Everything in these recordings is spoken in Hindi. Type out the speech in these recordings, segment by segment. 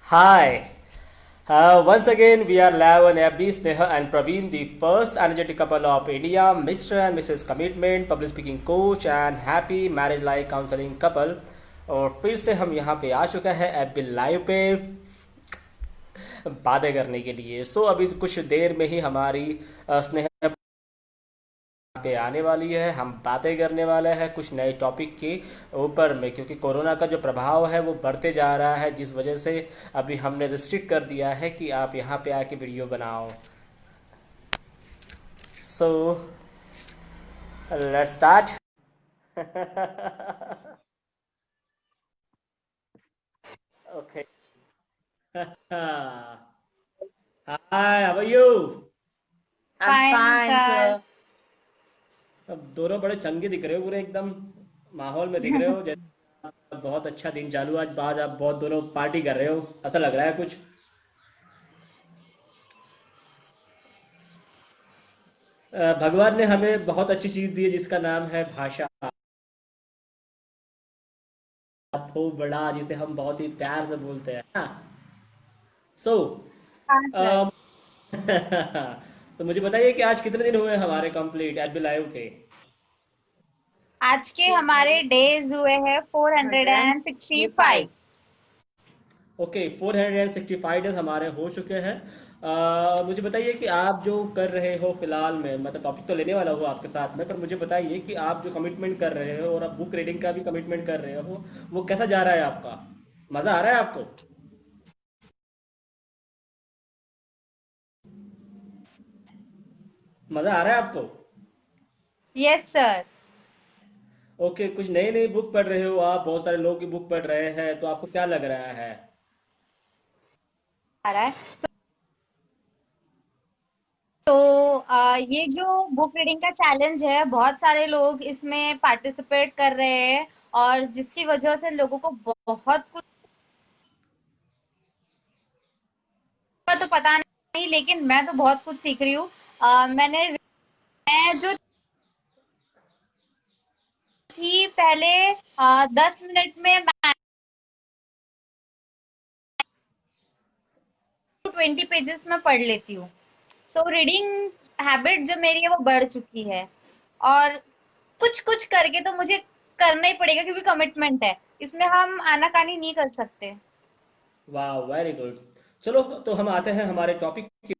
Hi. Once again, we are live on FB Sneha and Praveen, the first energetic couple of India, Mr. and Mrs. Commitment, public speaking coach and happy marriage life counseling couple. और फिर से हम यहाँ पे आ चुका है FB लाइव पे बातें करने के लिए। अभी कुछ देर में ही हमारी स्नेहा पे आने वाली है। हम बातें करने वाले हैं कुछ नए टॉपिक के ऊपर में, क्योंकि कोरोना का जो प्रभाव है वो बढ़ते जा रहा है, जिस वजह से अभी हमने रिस्ट्रिक्ट कर दिया है कि आप यहाँ पे आके वीडियो बनाओ। So let's start. Okay. Hi, how are you? I'm Fine, fine, sir. sir. अब दोनों बड़े चंगे दिख रहे हो, पूरे एकदम माहौल में दिख रहे हो, जैसे बहुत अच्छा दिन चालू आज आप बहुत दोनों पार्टी कर रहे हो, ऐसा लग रहा है कुछ। भगवान ने हमें बहुत अच्छी चीज दी है जिसका नाम है भाषा। हो बड़ा, जिसे हम बहुत ही प्यार से बोलते हैं ना। सो हाँ सर। तो मुझे बताइए कि आज कितने दिन हुए हमारे कंप्लीट एट बी लाइव के। आज के हमारे डेज हुए हैं 465। ओके, 465 डेज हमारे हो चुके हैं। मुझे बताइए कि आप जो कर रहे हो फिलहाल में, मतलब टॉपिक तो लेने वाला हूँ आपके साथ में, पर मुझे बताइए कि आप जो कमिटमेंट कर रहे हो और आप बुक रीडिंग का भी कमिटमेंट कर रहे हो, वो कैसा जा रहा है आपका? मजा आ रहा है आपको? मजा आ रहा है आपको? Yes sir. ओके, कुछ नई नई बुक पढ़ रहे हो आप, बहुत सारे लोग की बुक पढ़ रहे हैं, तो आपको क्या लग रहा है? आ रहा है। ये जो बुक रीडिंग का चैलेंज है, बहुत सारे लोग इसमें पार्टिसिपेट कर रहे हैं और जिसकी वजह से लोगों को बहुत कुछ का तो पता नहीं, लेकिन मैं तो बहुत कुछ सीख रही हूँ। मैं जो थी पहले 10 मिनट में मैं 20 पेजेस में पढ़ लेती हूँ। सो रीडिंग हैबिट जो मेरी है वो बढ़ चुकी है, और कुछ कुछ करके तो मुझे करना ही पड़ेगा क्योंकि कमिटमेंट है, इसमें हम आनाकानी नहीं कर सकते। वाह, वेरी गुड। चलो, तो हम आते हैं हमारे टॉपिक का।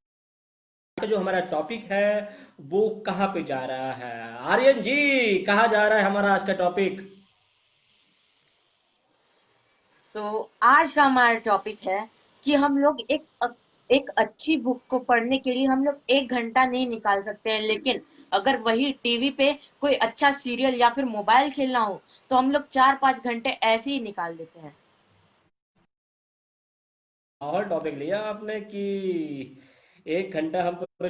जो हमारा टॉपिक है वो कहाँ पे जा रहा है? आर्यन जी, कहाँ जा रहा है हमारा आज का टॉपिक? आज का हमारा टॉपिक है कि हम लोग एक अच्छी बुक को पढ़ने के लिए हम लोग 1 घंटा नहीं निकाल सकते हैं, लेकिन अगर वही टीवी पे कोई अच्छा सीरियल या फिर मोबाइल खेलना हो तो हम लोग 4-5 घंटे ऐसे ही निकाल देते हैं। और टॉपिक लिया आपने कि 1 घंटा हम पूरे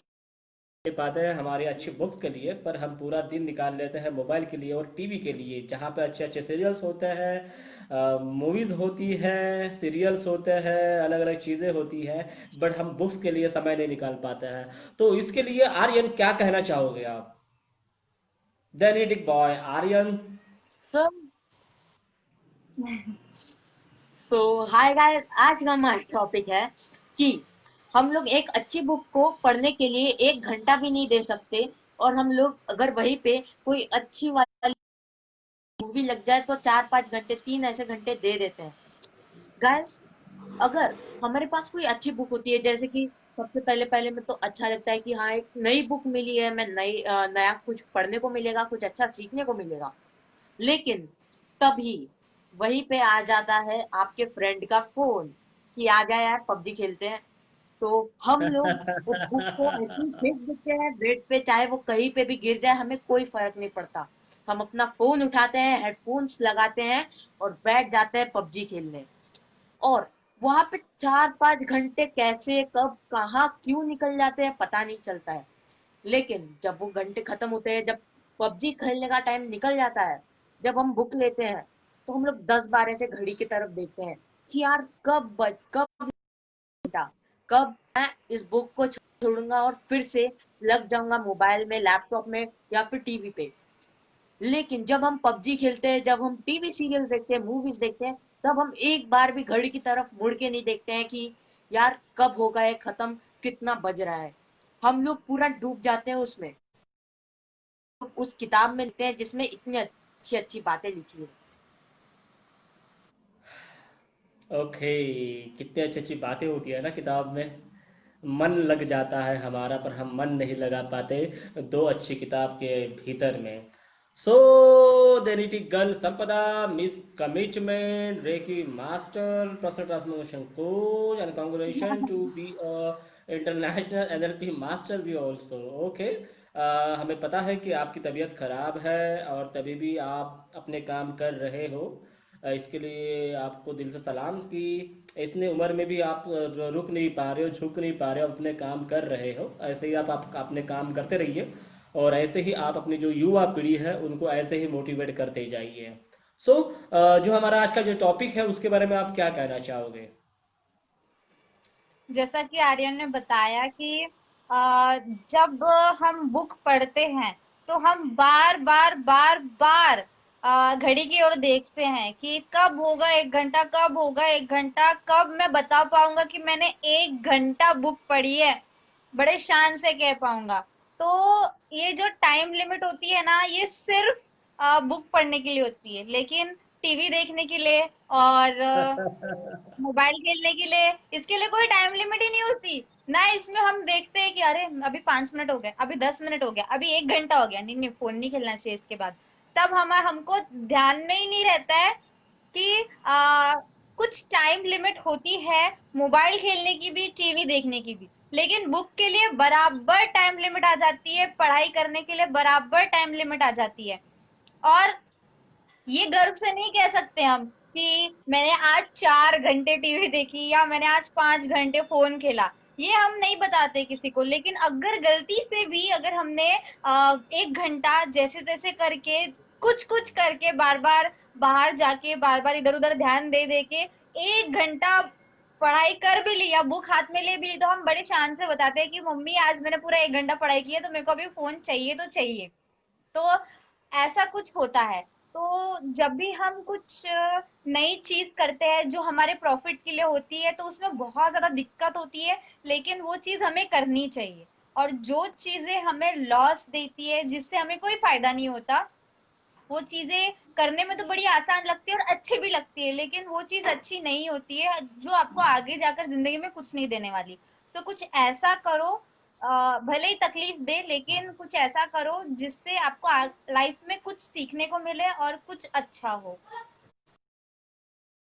दे पाते हैं हमारी अच्छी बुक्स के लिए, पर हम पूरा दिन निकाल लेते हैं मोबाइल के लिए और टीवी के लिए, जहाँ पे अच्छे अच्छे सीरियल्स होते हैं, मूवीज होती है, सीरियल्स होते हैं, अलग अलग चीज़ें होती हैं, बट हम बुक्स के लिए समय नहीं निकाल पाते हैं। तो इसके लिए आर्यन क्या कहना चाहोगे आप? The boy Aryan. So so hi guys, आज का हमारा टॉपिक है कि हम लोग एक अच्छी बुक को पढ़ने के लिए 1 घंटा भी नहीं दे सकते, और हम लोग अगर वहीं पे कोई अच्छी वाली मूवी लग जाए तो 4-5 घंटे, 3 ऐसे घंटे दे देते हैं। गाइस, अगर हमारे पास कोई अच्छी बुक होती है, जैसे कि सबसे पहले पहले में तो अच्छा लगता है कि हाँ, एक नई बुक मिली है, मैं नया कुछ पढ़ने को मिलेगा, कुछ अच्छा सीखने को मिलेगा। लेकिन तभी वहीं पे आ जाता है आपके फ्रेंड का फोन कि आ गया यार, पबजी खेलते हैं। तो हम लोग वो बुक को ऐसे ही फेंक देते हैं बेड पे, चाहे वो कहीं पे भी गिर जाए हमें कोई फर्क नहीं पड़ता। हम अपना फोन उठाते हैं, हेडफोन्स लगाते हैं और बैठ जाते हैं पबजी खेलने। और वहां पे 4-5 घंटे कैसे, कब, कहाँ, क्यों निकल जाते हैं पता नहीं चलता है। लेकिन जब वो घंटे खत्म होते हैं, जब पबजी खेलने का टाइम निकल जाता है, जब हम बुक लेते हैं, तो हम लोग 10 बार ऐसे घड़ी की तरफ देखते हैं कि यार कब घंटा, कब मैं इस बुक को छोड़ूंगा और फिर से लग जाऊंगा मोबाइल में, लैपटॉप में या फिर टीवी पे। लेकिन जब हम पबजी खेलते हैं, जब हम टीवी सीरियल देखते हैं, मूवीज देखते हैं, तब हम एक बार भी घड़ी की तरफ मुड़ के नहीं देखते हैं कि यार कब होगा ये खत्म, कितना बज रहा है। हम लोग पूरा डूब जाते हैं उसमें, उस किताब में लिखते हैं जिसमें इतनी अच्छी अच्छी बातें लिखी है। ओके, कितनी अच्छी अच्छी बातें होती है ना किताब में। मन लग जाता है हमारा, पर हम मन नहीं लगा पाते दो अच्छी किताब के भीतर में। सो देनिटी girl Sampada, miss commitment, reiki master, personal transformation coach, and congratulation to be a international NLP master भी ऑल्सो। ओके, हमें पता है कि आपकी तबीयत खराब है और तभी भी आप अपने काम कर रहे हो। इसके लिए आपको दिल से सलाम कि इतने उम्र में भी आप रुक नहीं पा रहे हो, झुक नहीं पा रहे हो, अपने काम कर रहे हो। ऐसे ही आप अपने काम करते रहिए, और ऐसे ही आप अपनी जो युवा पीढ़ी है उनको ऐसे ही मोटिवेट करते जाइए। सो जो हमारा आज का जो टॉपिक है उसके बारे में आप क्या कहना चाहोगे? जैसा कि आर्यन ने बताया कि जब हम बुक पढ़ते हैं तो हम बार बार बार बार घड़ी की ओर देखते हैं कि कब होगा 1 घंटा, कब होगा 1 घंटा, कब मैं बता पाऊंगा कि मैंने 1 घंटा बुक पढ़ी है, बड़े शान से कह पाऊंगा। तो ये जो टाइम लिमिट होती है ना, ये सिर्फ बुक पढ़ने के लिए होती है, लेकिन टीवी देखने के लिए और मोबाइल खेलने के लिए, इसके लिए कोई टाइम लिमिट ही नहीं होती ना। इसमें हम देखते हैं कि अरे अभी 5 मिनट हो गए, अभी 10 मिनट हो गया, अभी 1 घंटा हो गया, नहीं नहीं फोन नहीं खेलना चाहिए इसके बाद। तब हमको ध्यान में ही नहीं रहता है कि कुछ टाइम लिमिट होती है, मोबाइल खेलने की भी, टीवी देखने की भी। लेकिन बुक के लिए बराबर टाइम लिमिट आ जाती है, पढ़ाई करने के लिए बराबर टाइम लिमिट आ जाती है। और ये गर्व से नहीं कह सकते हम कि मैंने आज 4 घंटे टीवी देखी या मैंने आज 5 घंटे फोन खेला। ये हम नहीं बताते किसी को, लेकिन अगर गलती से भी अगर हमने 1 घंटा जैसे तैसे करके, कुछ कुछ करके, बार बार बाहर जाके, बार बार इधर उधर ध्यान दे दे के 1 घंटा पढ़ाई कर भी ली या बुक हाथ में ले भी ली, तो हम बड़े शान से बताते हैं कि मम्मी आज मैंने पूरा 1 घंटा पढ़ाई की है, तो मेरे को अभी फोन चाहिए तो चाहिए। तो ऐसा कुछ होता है। तो जब भी हम कुछ नई चीज करते हैं जो हमारे प्रॉफिट के लिए होती है, तो उसमें बहुत ज्यादा दिक्कत होती है, लेकिन वो चीज हमें करनी चाहिए। और जो चीजें हमें लॉस देती है, जिससे हमें कोई फायदा नहीं होता, वो चीजें करने में तो बड़ी आसान लगती है और अच्छी भी लगती है, लेकिन वो चीज अच्छी नहीं होती है, जो आपको आगे जाकर जिंदगी में कुछ नहीं देने वाली। तो कुछ ऐसा करो, भले ही तकलीफ दे, लेकिन कुछ ऐसा करो जिससे आपको लाइफ में कुछ सीखने को मिले और कुछ अच्छा हो।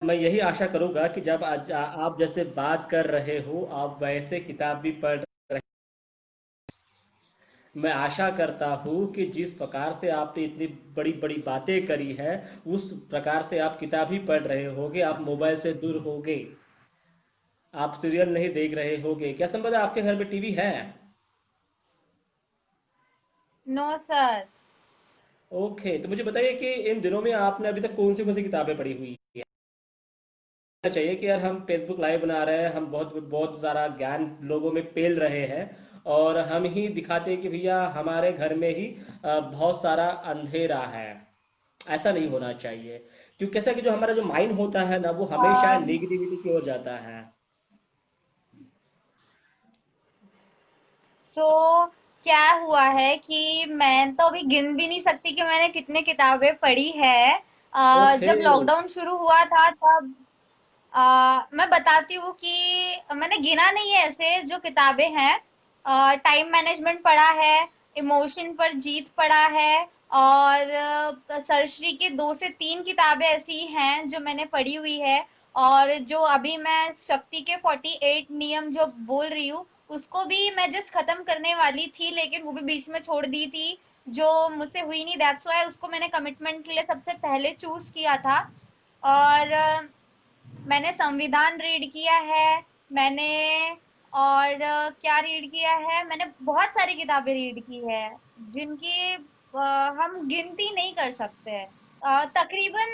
मैं यही आशा करूंगा कि जब आज आप जैसे बात कर रहे हो आप वैसे किताब भी पढ़ रहे। मैं आशा करता हूँ कि जिस प्रकार से आपने इतनी बड़ी बड़ी बातें करी है, उस प्रकार से आप किताब ही पढ़ रहे होगे, आप मोबाइल से दूर होगे, आप सीरियल नहीं देख रहे होगे। क्या संभव है आपके घर में टीवी है? No sir. ओके, तो मुझे बताइए कि इन दिनों में आपने अभी तक कौन सी किताबें पढ़ी हुई है? चाहिए कि यार हम फेसबुक लाइव बना रहे हैं, हम बहुत बहुत सारा ज्ञान लोगों में पेल रहे हैं, और हम ही दिखाते हैं कि भैया हमारे घर में ही बहुत सारा अंधेरा है। ऐसा नहीं होना चाहिए, क्योंकि कैसा कि जो हमारा जो माइंड होता है ना वो हमेशा नेगेटिविटी की ओर जाता है। तो क्या हुआ है कि मैं तो अभी गिन भी नहीं सकती कि मैंने कितने किताबें पढ़ी है। ओके। जब लॉकडाउन शुरू हुआ था तब मैं बताती हूँ कि मैंने गिना नहीं है ऐसे जो किताबें हैं। टाइम मैनेजमेंट पढ़ा है, इमोशन पर जीत पढ़ा है, और सरश्री के 2 से 3 किताबें ऐसी हैं जो मैंने पढ़ी हुई है। और जो अभी मैं शक्ति के 48 नियम जो बोल रही हूँ, उसको भी मैं जस्ट खत्म करने वाली थी, लेकिन वो भी बीच में छोड़ दी थी, जो मुझसे हुई नहीं। दैट्स वाई उसको मैंने कमिटमेंट के लिए सबसे पहले चूज किया था। और मैंने संविधान रीड किया है, मैंने और क्या रीड किया है, मैंने बहुत सारी किताबें रीड की है, जिनकी हम गिनती नहीं कर सकते हैं। तकरीबन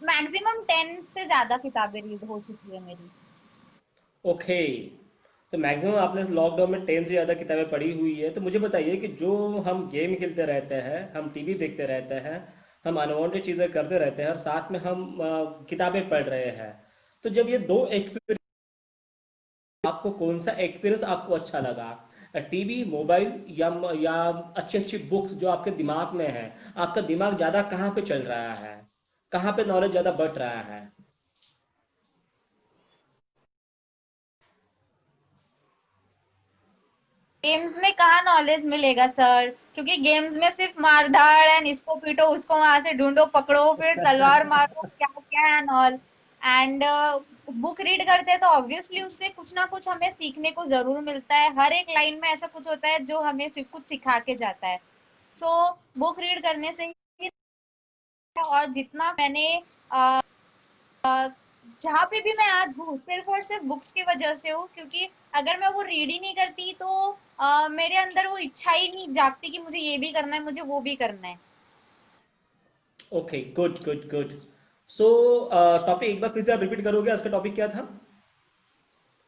मैक्सिमम 10 से ज्यादा किताबें रीड हो चुकी है मेरी। ओके, तो मैक्सिमम आपने लॉकडाउन में 10 से ज़्यादा किताबें पढ़ी हुई है। तो मुझे बताइए कि जो हम गेम खेलते रहते हैं, हम टीवी देखते रहते हैं, हम अनवांटेड चीजें करते रहते हैं और साथ में हम किताबें पढ़ रहे हैं। तो जब ये दो एक्सपीरियंस, आपको कौन सा एक्सपीरियंस आपको अच्छा लगा, टीवी, मोबाइल, या अच्छी अच्छी बुक्स जो आपके दिमाग में है? आपका दिमाग ज्यादा कहाँ पे चल रहा है, कहाँ पे नॉलेज ज्यादा बढ़ रहा है? गेम्स में कहाँ नॉलेज मिलेगा सर, क्योंकि गेम्स में सिर्फ मारधाड़ एंड इसको पीटो उसको वहां से ढूंढो पकड़ो फिर तलवार मारो क्या क्या and all. And book read करते हैं तो ऑब्वियसली उससे कुछ ना कुछ हमें सीखने को जरूर मिलता है, हर एक लाइन में ऐसा कुछ होता है जो हमें सिर्फ कुछ सिखा के जाता है। सो बुक रीड करने से ही, और जितना मैंने जहाँ पे भी मैं आज हूँ सिर्फ और सिर्फ बुक्स की वजह से हूँ, क्योंकि अगर मैं वो रीड ही नहीं करती तो मेरे अंदर वो इच्छा ही नहीं जागती कि मुझे ये भी करना है, मुझे वो भी करना है। Okay, good good good. सो टॉपिक एक बार फिर से आप रिपीट करोगे, उसका टॉपिक क्या था?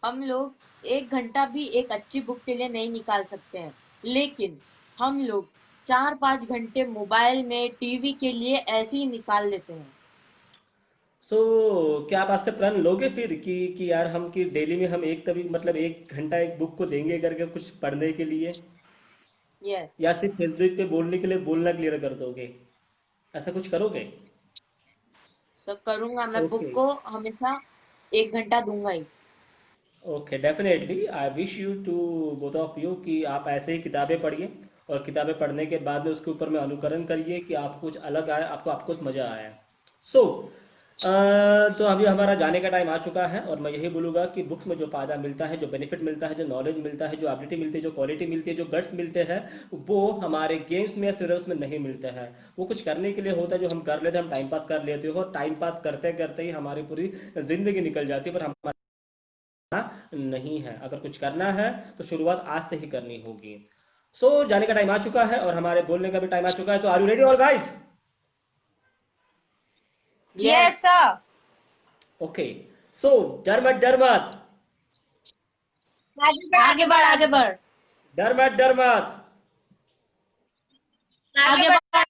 हम लोग 1 घंटा भी एक अच्छी बुक के लिए नहीं निकाल सकते हैं, लेकिन हम लोग 4-5 घंटे मोबाइल में, टीवी के लिए ऐसे ही निकाल लेते हैं। सो क्या आप आज से प्रण लोगे फिर कि यार हम कि डेली में हम एक तभी मतलब 1 घंटा एक बुक को देंगे करके कुछ पढ़ने के लिए, यस। या सिर्फ फेसबुक पे बोलने के लिए बोलना क्लियर कर दोगे? ऐसा कुछ करोगे? सब करूंगा, मैं बुक ओके, को हमेशा 1 घंटा दूंगा ही। Okay, definitely I wish you to both of you कि आप ऐसे ही किताबें पढ़िए, और किताबें पढ़ने के बाद में उसके ऊपर में अनुकरण करिए कि आपको कुछ अलग आए, आपको आपको कुछ मजा आए। सो तो अभी हमारा जाने का टाइम आ चुका है, और मैं यही बोलूंगा कि बुक्स में जो फायदा मिलता है, जो बेनिफिट मिलता है, जो नॉलेज मिलता है, जो एबिलिटी मिलती है, जो क्वालिटी मिलती है, जो गट्स मिलते हैं, वो हमारे गेम्स में या सीरियल्स में नहीं मिलते हैं। वो कुछ करने के लिए होता है जो हम कर लेते हैं, हम टाइम पास कर लेते हो, और टाइम पास करते करते ही हमारी पूरी जिंदगी निकल जाती है, पर हमारा नहीं है। अगर कुछ करना है तो शुरुआत आज से ही करनी होगी। जाने का टाइम आ चुका है और हमारे बोलने का भी टाइम आ चुका है। तो are you ready all guys? Yes. Yes sir. Okay, so डर मत, डर मत, आगे बढ़ आगे आगे बढ़, बढ़ आगे आगे बढ़। बढ़, डर मत, डर मत। आगे आगे बढ़। बढ़।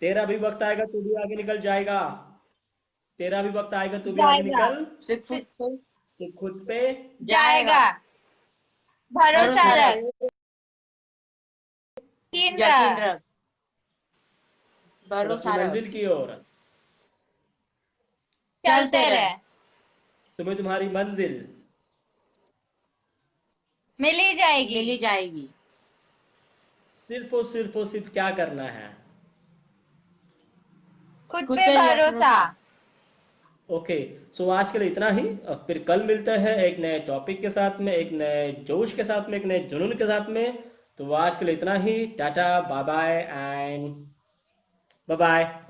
तेरा भी वक्त आएगा, तू भी आगे निकल जाएगा। तेरा भी वक्त आएगा, तू भी आगे जाएगा। निकल। सिर्फ खुद सि- पे सिर्फ खुद पे जाएगा। जाएगा। भरोसा भरोसा भरोसा रख, रख। रख, यकीन यकीन रख। रख, और अपनी भरोसा रख। मंजिल की ओर चलते चलते रहे, रहे। तुम्हें तुम्हारी मंजिल मिल ही जाएगी। मिल ही जाएगी। सिर्फ और सिर्फ क्या करना है? खुद खुद पे पे भरोसा। भरोसा। ओके, सो आज के लिए इतना ही। अब फिर कल मिलते हैं एक नए टॉपिक के साथ में, एक नए जोश के साथ में, एक नए जुनून के साथ में। तो आज के लिए इतना ही। Tata, bye bye and bye bye.